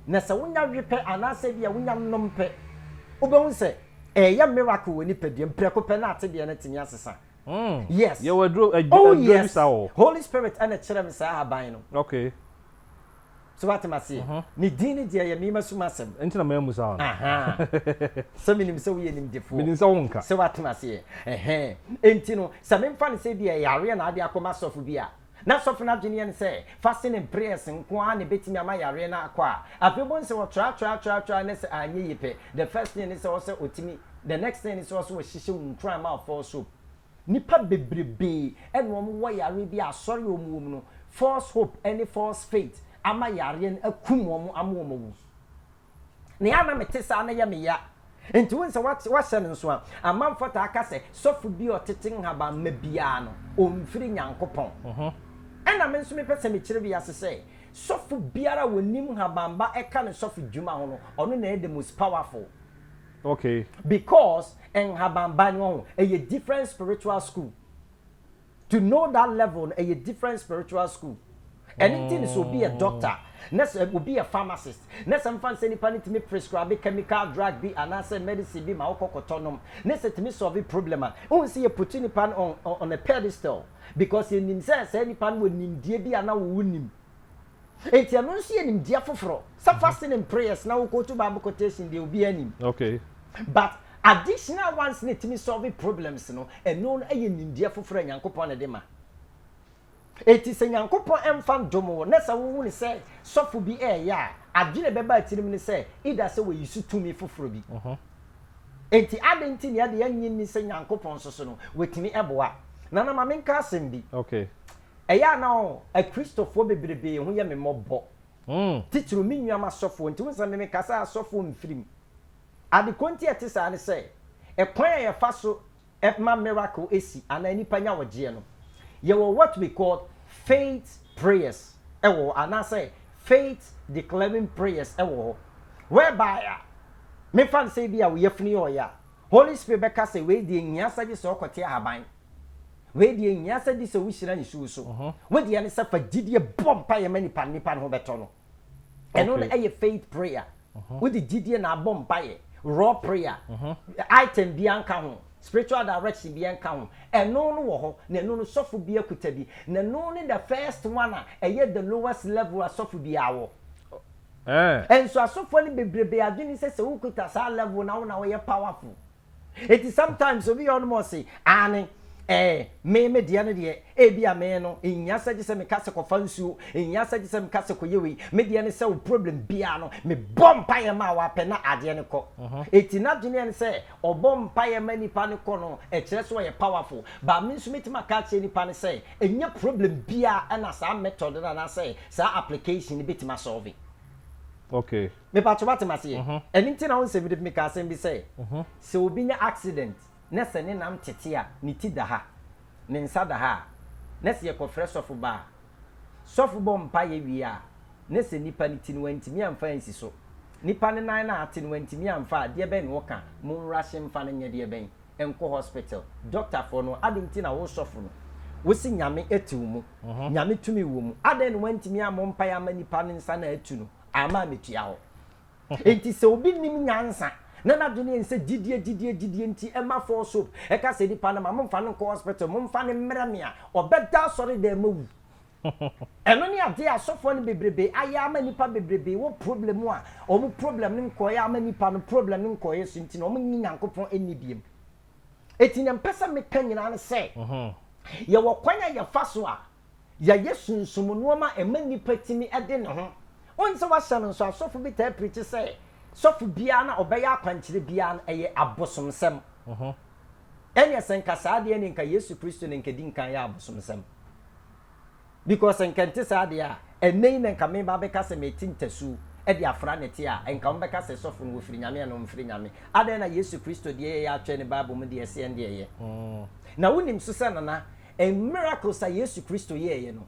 S3: na se wonya wepɛ ana se bia wonya nnom pɛ obehun se ya miracle wo nipadua mpreko pɛ na ate de na timi asesa yes.
S1: You were
S3: yes. Holy Spirit and a cherem sa habino.
S1: Okay.
S3: So what am I saying? Ni dini dia ya mima sumasem.
S1: Entina me musa.
S3: Aha. So minim so we nim defo.
S1: Minim so wonka.
S3: So what am I saying? Entino, sa memfa say bia yare na ade akoma sofu bia. Na sofu na dwene ne say fasting and prayers nko a ne betimi ama yare na akwa. Afebon se wo tra ne se anye yipe. The first thing is also otimi the next thing is also hyehyɛ nkran ma false hope nipa bebrebe ɛna wɔn wɔ yare bi asɔre wɔn no false hope any false faith ama yare no akum wɔn ama wɔn wu ne ya na mete saa na yɛ me ya nti wo nsa wahyɛ no nso a amanfo ta aka sɛ sɔfo bi ɔtete nhaba ma bia no ɔmfiri nyankopɔn ɛna me nso mepɛ sɛ mekyerɛ bi ase sɛ sɔfo biara wɔnim habamba ɛka ne sɔfo dwuma ho no ɔno na the most powerful.
S1: Okay.
S3: Because en habamba no a different spiritual school. To know that level a different spiritual school. Anything is will be a doctor. Next will be a pharmacist. Next some fan say ni need to me prescribe chemical drug be and answer medicine be ma okokotonom. Next to me solve problem. Oh see you put ni pan on a pedestal because in himself say ni pan will nim die bi ana wo nim. Enti ano nso ye nim dia foforo. Sa fasting and prayers now go to Bible quotation they will be anim.
S1: Okay.
S3: But additional ones need to me solve problems no and no aye nim dia foforo Nyankopon na de ma. Eti se Nyankopon emfa domo na sa wo ni say sofo bi ya adwene beba atirim ni say ida say we yisu tumi foforo bi. Enti adenti ne ade yanyin ni say Nyankopon so no wetimi eboa. Na ma menka asem bi.
S1: Okay.
S3: Eya na a Christopher bebrebe ho ye me mobbo. Titru mi nua ma sofo nti won sa me kasa sofo mfirim. Ade konti etisa ne say e kwan ye fa so ma miracle esi ana nipa nya woje no. You will what we call faith prayers. And say faith declaring prayers. Whereby me fan say be a we yefni or ya. Holy Spirit beka say we di nyasa ji so kote haban. We di nyasa di so wishira ni so. We di ane sa fa gidie bompa ye mani pan nipa ho beto no. And only a faith prayer. We di gidie na bompa ye raw prayer. Item bi anka ho. Spiritual direction bi enka ho eno no wo ho na eno no sofo bi akuta bi na no ne the first one the lowest level asofo bi awo and so asofo ni bebrebe adwini se ukuta sa level na wo na wo powerful it is sometimes obi on mo say ani me dia ne de bia me no enyasa gise me kase kofa nsuo enyasa gise me kase koyewe me dia ne se wo problem bia no me bompa ye ma wa pe na ade ne ko eti na dwene ne se obompa ye ma nipa ne ko no kire so ye powerful ba me nso metima ka che nipa ne se enya problem bia na sa method na say sa application ni betima solve.
S1: Okay.
S3: Me pa to batima se anything na won se bi me ka se bi say se obi nya accident nese ne nam tete a ne ti da ha ne nsa da ha nese ye kofre sofu ba sofu bom pa ye wi a nese nipa ne ti no antimi amfa ansi so nipa ne nan na ate no antimi amfa de be ne woka mo nrahye mfa ne nye de ben enko hospital doctor for no adenti na wo sofu no wo si nyame etu mu nyame tumi wo mu aden no antimi amom pa ya ma nipa ne nsa na etu no ama metua ho enti se obi nim nyansa na na dwene nse gidie nti ema for soap e ka se di pa na ma mfa no hospital mo mfa ne mmeremia obeda sori de mawu eno ni ade asofo ne bebrebe aya ama nipa bebrebe wo problem a o mu problem ne nkoye ama nipa no problem ne nkoye so nti na o mu nyankopon eni biem etinyam pesa me kanyina ne se ye wo kwanya ye faso a ya yesunsum no ma ema nipa timi ede ne ho onse wa hye no so asofo bi ta preach say sofu bia na obeya akwankyere bia na eye abosomsem enya senka saade ne nka Yesu Kristo ne nkedi nkan ya abosomsem because enkente saade a enei ne nka me ba beka se metintasu e de afra ne te a enka on beka se sofu no ofiri nyame no mfiri nyame ade na Yesu Kristo de ya atwe ne Bible mu de ese ende ye na wonim so se na a miracle sa Yesu Kristo ye no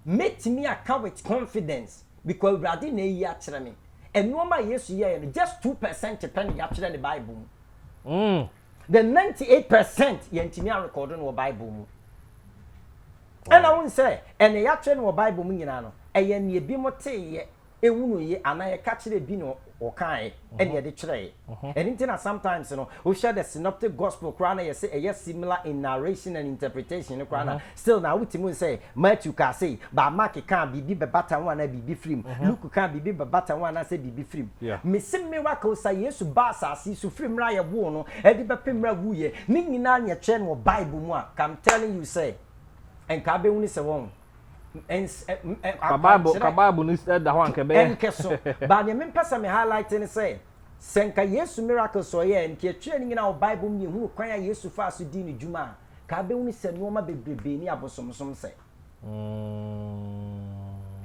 S3: metimi aka with confidence because brother na yi a kire me and no ma yes yeah just 2% depend actually the Bible. The 98% yentimi a record no Bible. And I won't say and the actual no Bible mu nyina no eye ne bi mote ye ewunu ye ana ye ka kire bi no okan and ye de kire. And intina sometimes no we share the synoptic gospel krana ye say eye similar in narration and interpretation no krana still now we say Matthew ka say ba Mark kan bibi be bata one na bibi film Luke kan bibi be bata one na say bibi film me sim miracle say Yesu ba asasi su film ra ye wo no e di be pemra wu ye ni nyina nya che no Bible mu a I'm telling you say and ka be woni se won Bible
S1: ni da ho anke be
S3: enke so ba ne me pesa me highlight ni say senka Yesu miracles so ye nti atwe ni na Bible mi hu kwan ya Yesu fa so di ni dwuma ka be hu se no ma bebrebe ni abosomsom se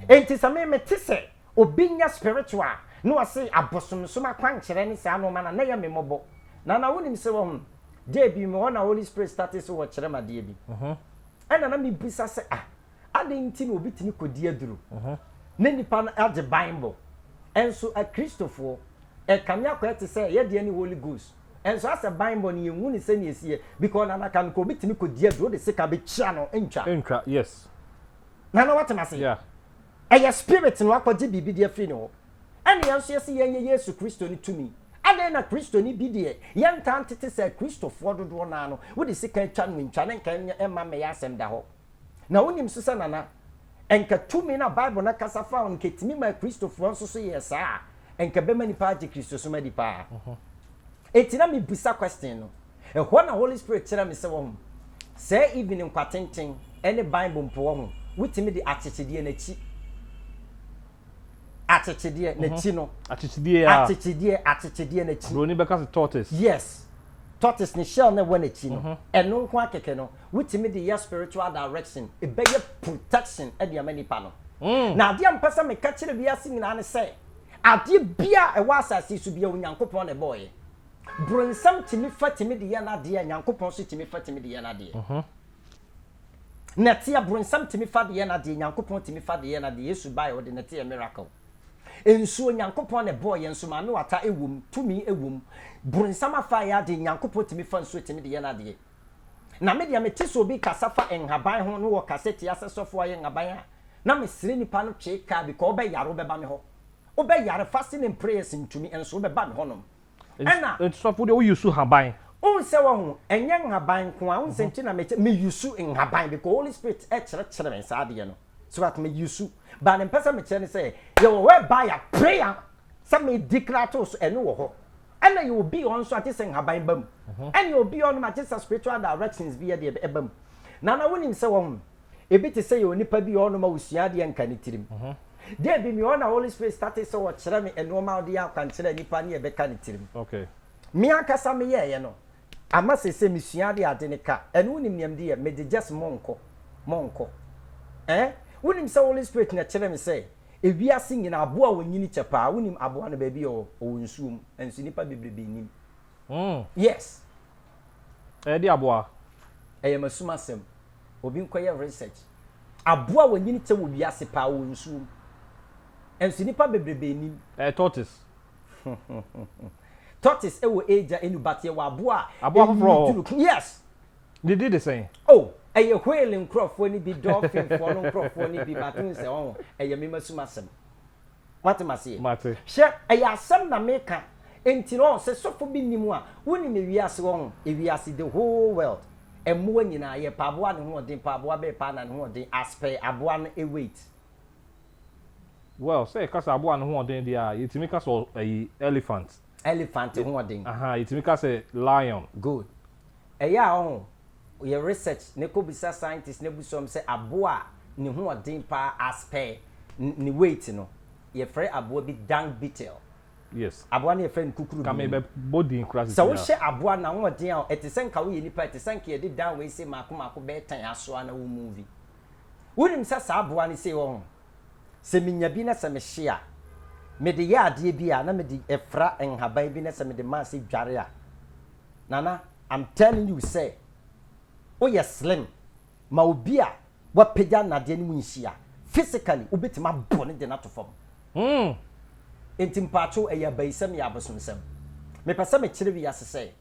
S3: enti same me tise obinya spiritual no ase abosomsom akwan kire ni sa no ma na ye me mobo na wonim se wo hu de bi me wona Holy Spirit started so wo kire ma de bi ana na me bisa se adenti na obi timi kodi aduru na nipa na age Bible enso a Christopher e kamya kwete say ye de ni Holy Ghost enso as a Bible ni hu ni se ni esie because na kan ko bitimi kodi aduru de se ka be chia no entwa
S1: yes
S3: na what am I say
S1: yeah
S3: a spirit no akwaje bibi de afri no ene enso ye se ye Yesu Kristo ni tumi ade na Kristo ni bi de ye ntante se Christopher dodo na no wo de se ka twa no ntwa ne kan emma me ya asem da ho na wonim sisa nana enka tumi na Bible na kasa fa on ketimi ma Christopher nso so yesa enka be mani pa je Kristo so madi pa etina me bisa question no e ho na Holy Spirit tira me se wo say evening kwatenten any Bible mpo wo witimi di atechedie na chi atechedie na chi no atechedie na chi
S1: bro ni be ka tortoise
S3: yes tortoise ni shell na wana chi no eno nko akeke no witimi di your spiritual direction e be your protection e dia mani pa no na ade ampasa me ka kire bia sin na ne say ade bia e wa asase su bia onyankopon ne boy bronsam timi fatimi di ya na de nyankopon so timi fatimi di ya na de na tia bronsam timi fa de ya na de nyankopon timi fa de ya na de Yesu bai o de na tia miracle enso nyankopon ne boy enso ma no ata ewum tumi ewum bronsam afa ya de nyankopon timi fa nso timi de ya na de na me dia me tiso bi kasafa enhaban ho no wo kaseti asesofo aye enhaban na me sire nipa no twe ka bi ko be yaro be ba me ho wo be yare fasting and prayers ntumi enso be ba me ho no ena
S1: sofo de wo yusu haban
S3: unse wo ho enye enhaban ko a unse nti na me yusu enhaban because Holy Spirit e kire me sa de no so that me yusu ba ne pesa me kire ne say you we buy a prayer some me declare to so eno wo ho and you will be on so at this enhaban bam and you will be on my just spiritual directions via the ebam na wonim se wo e bi te say you nipa bi on ma usua de enka ne tirim there be me on Holy Spirit started so what kire me eno ma de akwan kire nipa ne e be ka ne tirim
S1: okay
S3: me akasa me ye no ama se me sua de ade ne ka eno wonim niam de me de just monko wonim se Holy Spirit na kire me say ewiase nyina aboa wonyini chepa wonim aboa no ba bi o wonsuum ensu nipa bebrebe nim yes
S1: di aboa
S3: masuma sem obi nkoye research aboa wonyini che wo wiase pa wonsuum ensu nipa bebrebe nim
S1: tortoise
S3: tortoise ewo eja enu batie wa aboa
S1: fro
S3: yes
S1: they did the same
S3: eye whale nkrofo ni bi dolphin fo no nkrofo ni bi batun se won eye me masuma sem mate she eye asem na meka enti no se sofo bi nimu a woni me wiase won ewiase the whole world emo nyina ye paboa ne ho den paboa be pa na ne ho den aspe aboa no e weight
S1: well say kasa aboa ne ho den dia yetimi kasa elephant
S3: ho den
S1: yetimi kasa lion
S3: good eye your research ne ko bisa scientists ne busom say aboa ne ho den pa aspe ni weight no ye frɛ aboa bi dung beetle
S1: yes
S3: aboa ne ye frɛ kukuru
S1: ka me be body crash
S3: so wo hye aboa na ho den a etisen ka wo ye nipa etisen ka ye de down we say mako be tan aso na wo movie wonim sa aboa ne say wo se minya bi na se me hye a me de ya ade bi a na me de efra enhaban bi na se me de ma se dware a nana I'm telling you say oye slim ma obi a wa pega na de ni mu nhia physically obetima bone de na to fam entimpacho eya baisam ya abosomsam me pesa me kire bi asese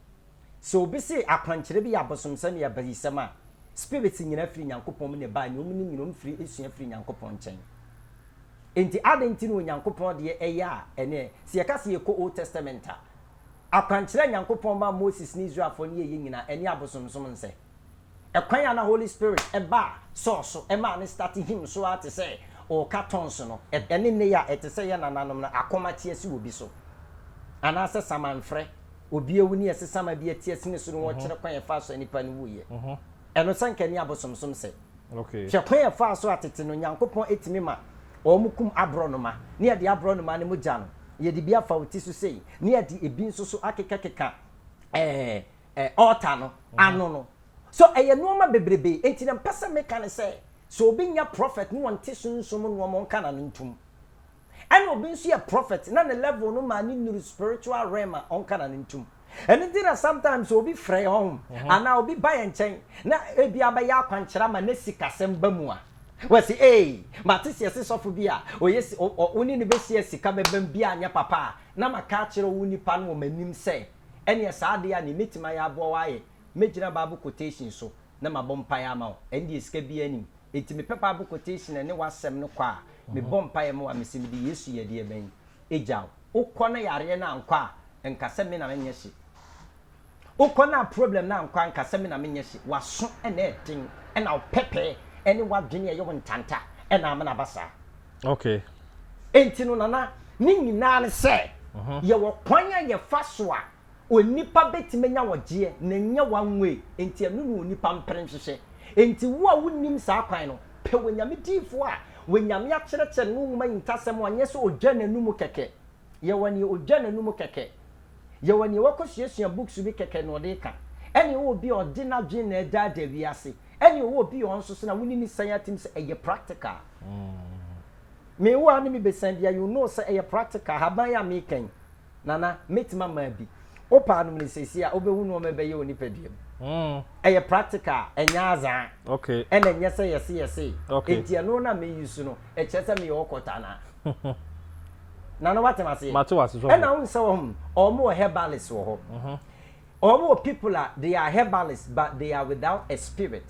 S3: so obi se akwankire bi ya abosomsam ya baisam a spirit nyina firi nyankopon ne ba ni omni nyina firi esua firi nyankopon nchen enti adenti no nyankopon de eya ene se yeka se yeko Old Testament a akwankire nyankopon ba Moses ni Israel fo ne ye nyina ene abosomsom nse ekwan ya na Holy Spirit eba source ema ne start him so at say o cartons no ene ne ya etese ya nananom na akoma tie si obi so ana se samanfre obi ewuni ese sama bi atie sine so no wo kire kwan ya fa so nipa ne wuye eno sanka ni abosomsom se
S1: okay
S3: hwe kwan ya fa so atete no nyankopon etimi ma o mukum abronoma ne ya de abronoma ne mogya no ye de bia fa oti so sei ne ye de ebi nso so akeka altar no ano no so eye no ma bebrebe enti na mpasa meka ne say so obi nya prophet no wonte sunsun no mo nka na ntum and obi nso ye prophet na ne level no ma ni nuru spiritual realm onka na ntum and it is sometimes obi frɛ home and now obi buy nkyɛn na ebi abaya akwankyera ma na sikasɛm ba mu a wasi matisi yesi sɔfo bi a oyesi oni ne besi sika bebam bi anya papa na maka kyerɛ wo nipa no manim sɛ ɛne saa de a ne metima ya abo waye megyina Bible quotation so na mabɔ mpae ama wo ɛne sika bi anim enti me papa Bible quotation ne wasɛm no kwa me bɔ mpae ma wa mesim de Yesu yɛ de ban egyaw ukɔ na yare na ankɔ a nkasɛ me na menye hye ukɔ na problem na ankɔ nkasɛ me na menye hye waso ɛna ɛden ɛna pepe ɛne wadwene yɛ wo ntanta ɛna amana basa
S1: okay
S3: enti no nana ne nyinaa ne sɛ yɛ wɔ kwan a yɛ fa so a onipa betimenya wɔgye na nya wanwe enti ɛno no onipa mpere nhwehwɛ enti wo a wonim saa kwan no pɛ wonyame difo a wonyame akyerɛkyerɛ no nwoma ntasɛm ɔnyɛ sɛ odwa nanum kɛkɛ yɛ wɔne odwa nanum kɛkɛ yɛ wɔne wɔkɔsuasua books bi kɛkɛ no ɔde ka ɛne wo bi ɔde na dwen na ɛda da wiase ɛne wo bi ɔn so na woni ni san atim sɛ ɛyɛ practical me wo ani me besan bia you know sɛ ɛyɛ practical haban ya me kan nana metima ma bi opa no me sesi a obehu no me bɛyɛ oni padua ɛyɛ practical ɛnya azan
S1: okay
S3: ɛna nyɛ sɛ yɛse
S1: okay
S3: enti ɛno na me use no ɛkyɛ sɛ me yɛ ɔkɔta na nana what am I saying
S1: mato wase so
S3: ɛna wo sɛ ɔmo herbalist wɔ hɔ ɔmo people are they are herbalists but they are without a spirit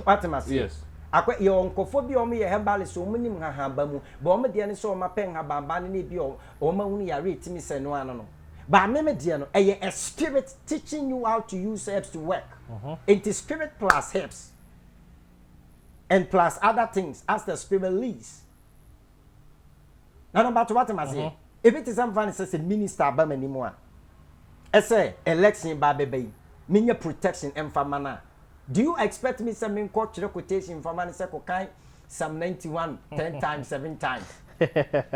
S3: what am I saying
S1: yes
S3: akwa ye onkofo bi omo ye herbalist omo nim hahaba mu ba omo de ne so omo pen hababa ne bi omo hunu ya rate mi se no ano no ba me de no a spirit teaching you how to use herbs to work it is spirit plus herbs and plus other things as the spirit leads now about what am I saying if it is something says a minister ba mani mu a say election ba bebe me protection emfamana. Do you expect me to make quotation from an Sekokai Psalm 91 10 times 7 times?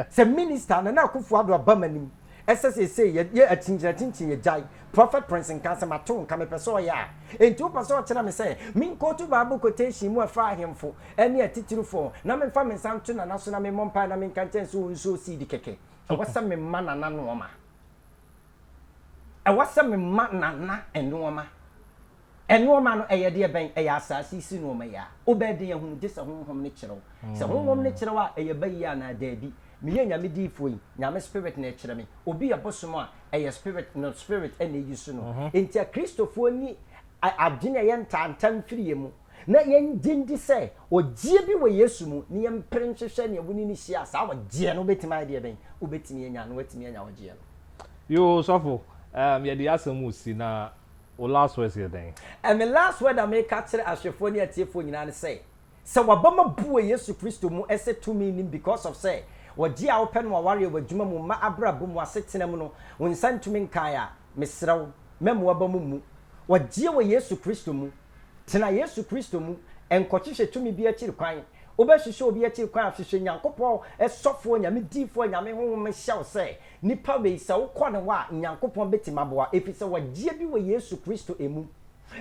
S3: Say minister and now could for a bamanim. SSA say ye a tinge ye jai prophet prince and cancer maton come a pesoya. And two person tell me say, mean quote to Bible quotation more fire him for any a title for Naman famine Samson and national mompa and I mean can't so see the keke. And what's some man and noma? And what's some man and noma? And no man a dear bank a assassin no maya. Obey whom this a home natural. So home natural a bayana debi. Me and Yamidi fui, Yama spirit nature me. Obi a bossuma a spirit no spirit any use no. Into Christopher ni a dinner yen tan free mu. Na yen dindi say, or jebi we yesumu, niam princess and your winning sias, our dear no bet my dear bank, who bet me and wet me and our dear.
S1: You suffer, yeah, the asamusi na. O last words here then.
S3: And the last word I make capture as your phone at your phone and say, so Wabama Bua Yesu Christo mu ese to me because of say, what dear open wa warrior with Juma ma abra boom was sitting amuno when sent to me kaya, Miss Row, Memoabamu, what dear wa Yesu Christo mu, Tina Yesu Christo mu, and Cotisha to me be a chill crying. Obeshi show be a chill cry of Yankopo, a soft one, Yami deep one, Yami home shall say. Nipa we so kwana wa nyankopon beti maboa efi se wagye bi we Yesu Kristo emu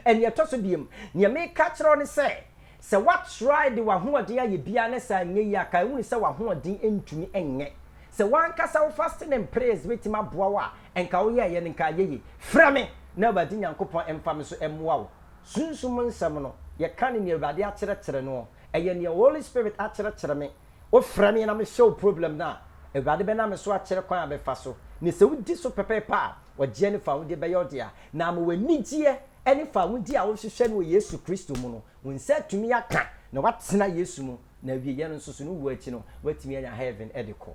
S3: and ye toso biem ne me ka kire on se what try de wa hoode ya ye bia ne sa nye ya ka hu se wa hoode entumi enye se wan kasa wo fasting and praise beti maboa wa enka wo ye ne nka ye fra me na ba di nyankopon emfa me so emwa wo sunsum nsam no ye kan ne Awurade a kire no eye ne Holy Spirit a kire me wo fra me na me show problem na Awurade be na me so akere kwan abefa so ne se wudi so pepepa wagye ne fa wudi be yodia na ma wanigye ene fa wudi a wo hwehwe no Yesu Kristo mu no wonsa tumi aka na watena Yesu mu na wie ye no so no wu achi no watimi anya heaven ediko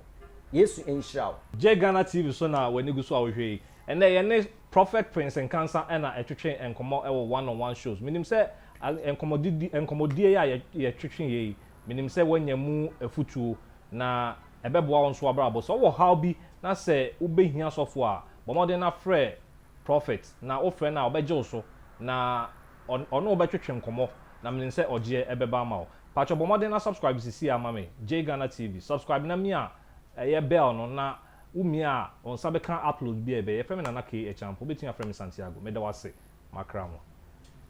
S3: Yesu enshiraw
S1: J Ghana TV so na wani gu so a wo hwe and ye ne prophet prince and cancer and etwetwe enkomo e wo one-on-one shows minim se enkomodie ya ye twetwe ye minim se wanyamu afutuo na ebeboa won so abrabo so wo how bi na se ubehia sofo a bomode na frɛ prophet na wo frɛ na obegye so na ono obetwetwe nkomo na menen se ogye ebeba ma wo pacho bomode na subscribe sisi ama me J Ghana TV subscribe na me a eye bell no na umia on sabe kan upload bi ebe ye frame na na ke e champo betun aframe Santiago me da wase makramo